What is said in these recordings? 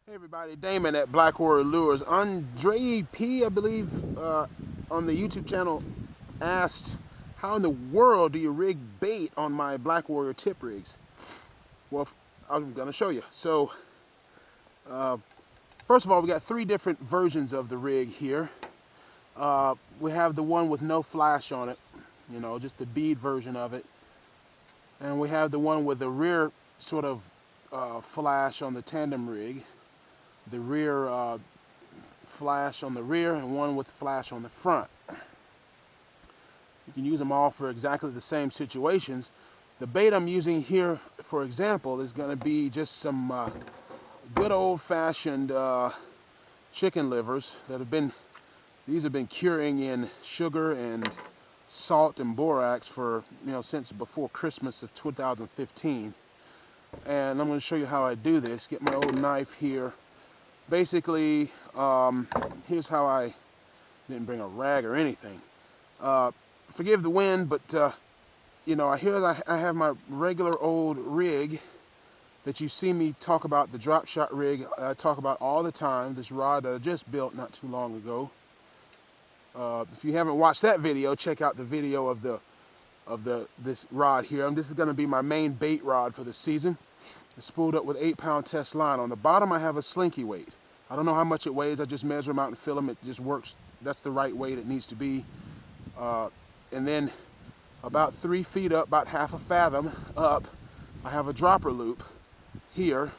Hey everybody, Damon at Black Warrior Lures. Andre P, I believe, on the YouTube channel asked, how in the world do you rig bait on my Black Warrior tip rigs? Well, I'm going to show you. So, first of all, we got three different versions of the rig here. We have the one with no flash on it, you know, just the bead version of it. And we have the one with the rear sort of flash on the tandem rig. The rear flash on the rear and one with flash on the front. You can use them all for exactly the same situations. The bait I'm using here, for example, is going to be just some good old-fashioned chicken livers that have been, these have been curing in sugar and salt and borax for, you know, since before Christmas of 2015. And I'm going to show you how I do this. Get my old knife here. Basically, here's how I didn't bring a rag or anything. Forgive the wind, but you know, I have my regular old rig that you see me talk about, the drop shot rig I talk about all the time. This rod that I just built not too long ago. If you haven't watched that video, check out the video of this rod here. This is going to be my main bait rod for the season. It's spooled up with 8-pound test line. On the bottom, I have a slinky weight. I don't know how much it weighs. I just measure them out and fill them. It just works. That's the right weight it needs to be. And then about 3 feet up, about half a fathom up, I have a dropper loop here.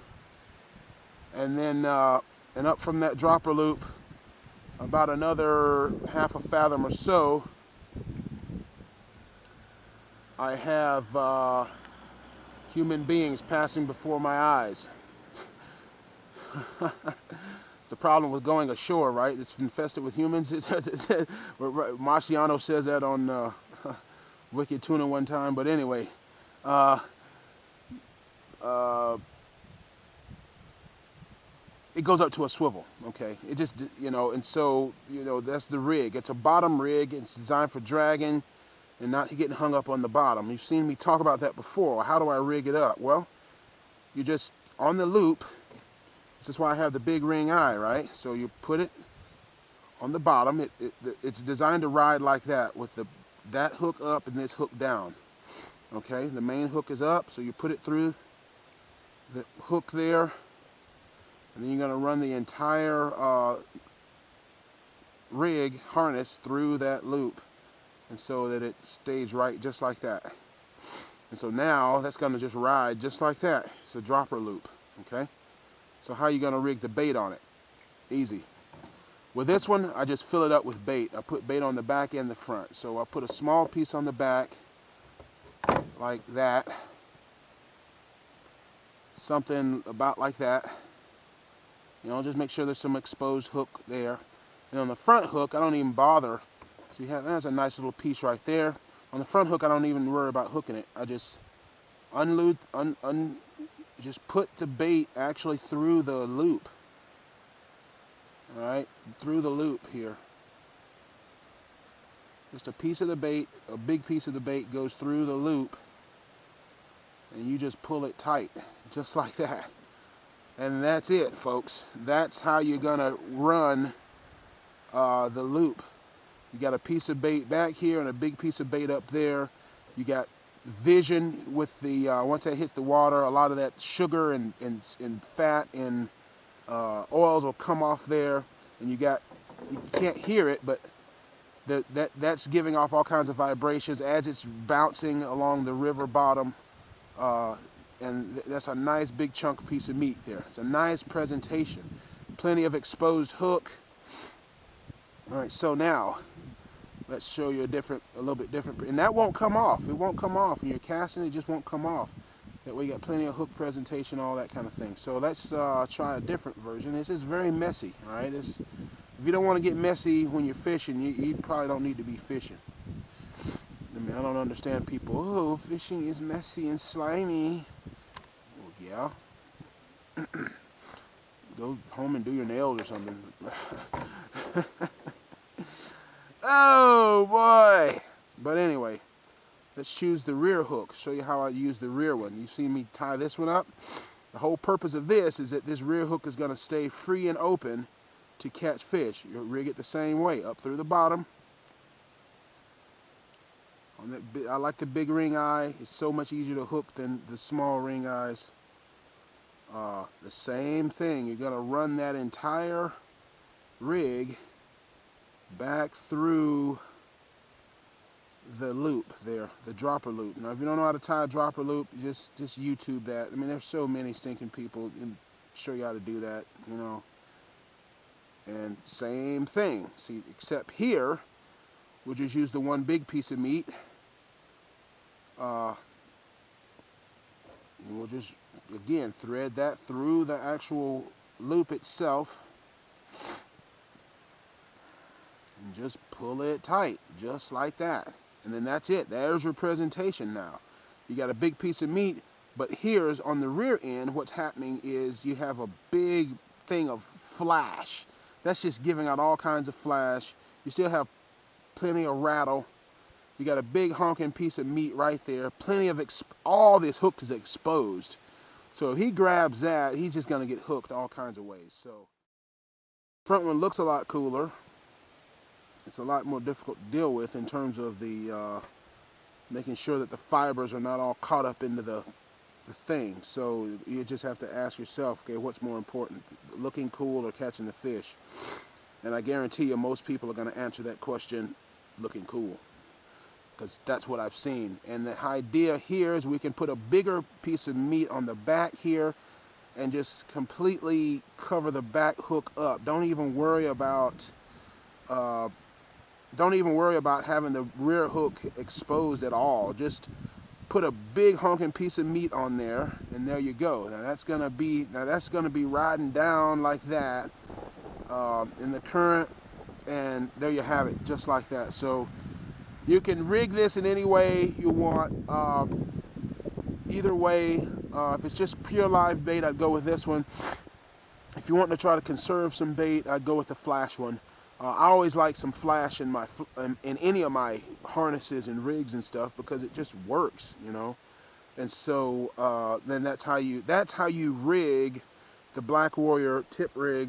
And then and up from that dropper loop, about another half a fathom or so, I have human beings passing before my eyes. It's the problem with going ashore, right? It's infested with humans. Marciano says that on Wicked Tuna one time. But anyway, it goes up to a swivel, okay? It just, you know, and so, you know, that's the rig. It's a bottom rig. It's designed for dragging and not getting hung up on the bottom. You've seen me talk about that before. How do I rig it up? Well, you just, on the loop, this is why I have the big ring eye, right? So you put it on the bottom. It's designed to ride like that, with that hook up and this hook down. Okay, the main hook is up, so you put it through the hook there, and then you're going to run the entire rig harness through that loop, and so that it stays right just like that. And so now that's going to just ride just like that. It's a dropper loop, okay? So how are you going to rig the bait on it? Easy. With this one, I just fill it up with bait. I put bait on the back and the front. So I put a small piece on the back, like that. Something about like that. You know, just make sure there's some exposed hook there. And on the front hook, I don't even bother. So you have, that's a nice little piece right there. On the front hook, I don't even worry about hooking it. I just just put the bait actually through the loop. All right, through the loop here. Just a piece of the bait, a big piece of the bait goes through the loop, and you just pull it tight, just like that. And that's it, folks. That's how you're gonna run the loop. You got a piece of bait back here and a big piece of bait up there. You got vision with the, once that hits the water, a lot of that sugar and fat and oils will come off there, and you can't hear it, but that's giving off all kinds of vibrations as it's bouncing along the river bottom, and that's a nice big chunk piece of meat there. It's a nice presentation. Plenty of exposed hook. All right, so now let's show you a little bit different, and that won't come off. It won't come off. When you're casting, it just won't come off. That way you got plenty of hook presentation, all that kind of thing. So let's try a different version. This is very messy, all right? If you don't want to get messy when you're fishing, you probably don't need to be fishing. I mean, I don't understand people, oh, fishing is messy and slimy. Well, yeah. Go home and do your nails or something. Oh boy! But anyway, let's choose the rear hook. Show you how I use the rear one. You see me tie this one up. The whole purpose of this is that this rear hook is going to stay free and open to catch fish. You'll rig it the same way, up through the bottom. I like the big ring eye. It's so much easier to hook than the small ring eyes. The same thing. You're going to run that entire rig back through the loop there, the dropper loop. Now, if you don't know how to tie a dropper loop, just YouTube that. I mean, there's so many stinking people and show you how to do that, you know. And same thing. See, except here, we'll just use the one big piece of meat. And we'll just, again, thread that through the actual loop itself. And just pull it tight, just like that. And then that's it. There's your presentation now. You got a big piece of meat, but here's on the rear end, what's happening is you have a big thing of flash. That's just giving out all kinds of flash. You still have plenty of rattle. You got a big honking piece of meat right there. Plenty of, all this hook is exposed. So if he grabs that, he's just going to get hooked all kinds of ways. So front one looks a lot cooler. It's a lot more difficult to deal with in terms of the making sure that the fibers are not all caught up into the thing. So you just have to ask yourself, okay, what's more important, looking cool or catching the fish? And I guarantee you most people are going to answer that question, looking cool, because that's what I've seen. And the idea here is we can put a bigger piece of meat on the back here and just completely cover the back hook up. Don't even worry about having the rear hook exposed at all. Just put a big honking piece of meat on there, and there you go. Now that's gonna be riding down like that in the current, and there you have it, just like that. So you can rig this in any way you want. Either way, if it's just pure live bait, I'd go with this one. If you want to try to conserve some bait, I'd go with the flash one. I always like some flash in any of my harnesses and rigs and stuff because it just works, you know. And so then that's how you rig the Black Warrior tip rig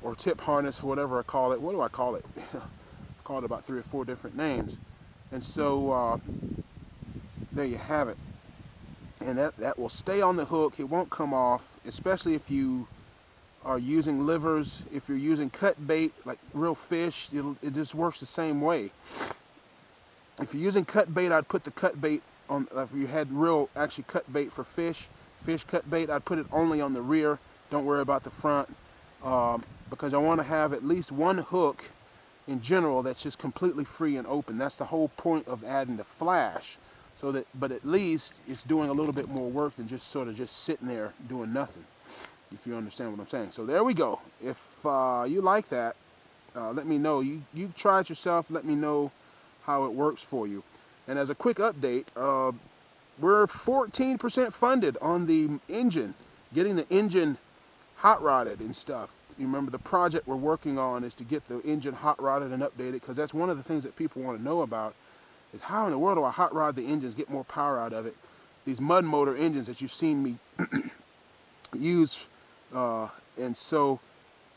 or tip harness, whatever I call it. What do I call it? I call it about 3 or 4 different names. And so there you have it. And that will stay on the hook. It won't come off, especially if you are using livers. If you're using cut bait like real fish, it just works the same way. If you're using cut bait, I'd put the cut bait on. If you had real actually cut bait for fish cut bait, I'd put it only on the rear. Don't worry about the front, because I want to have at least one hook in general that's just completely free and open. That's the whole point of adding the flash. So that, but at least it's doing a little bit more work than just sort of just sitting there doing nothing, if you understand what I'm saying. So there we go. If you like that, let me know. You try it yourself. Let me know how it works for you. And as a quick update, we're 14% funded on the engine, getting the engine hot rodded and stuff. You remember the project we're working on is to get the engine hot rodded and updated, because that's one of the things that people want to know about, is how in the world do I hot rod the engines, get more power out of it? These mud motor engines that you've seen me use. And so,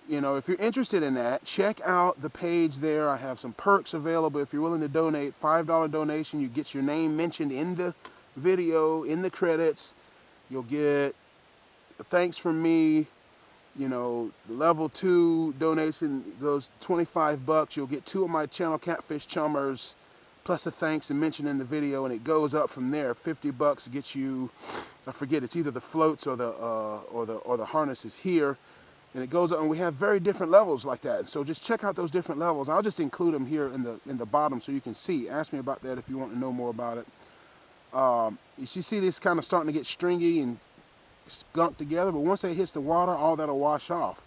you know, if you're interested in that, check out the page there. I have some perks available. If you're willing to donate, $5 donation, you get your name mentioned in the video, in the credits. You'll get a thanks from me. You know, the level 2 donation goes $25. You'll get 2 of my channel Catfish Chummers, plus a thanks and mention in the video, and it goes up from there. $50 gets you, I forget, it's either the floats or the harnesses here, and it goes up, and we have very different levels like that. So just check out those different levels. I'll just include them here in the bottom so you can see. Ask me about that if you want to know more about it. You see this kind of starting to get stringy and skunked together, but once it hits the water, all that'll wash off.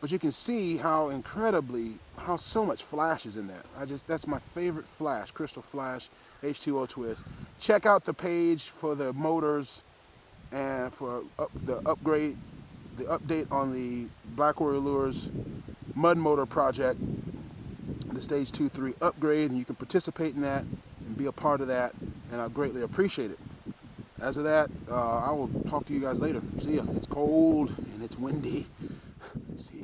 But you can see how so much flash is in that. That's my favorite flash, crystal flash, H2O twist. Check out the page for the motors and for the upgrade, the update on the Black Warrior Lures mud motor project, the stage 2-3 upgrade, and you can participate in that and be a part of that, and I greatly appreciate it. as of that, I will talk to you guys later. See ya. It's cold and it's windy. See ya.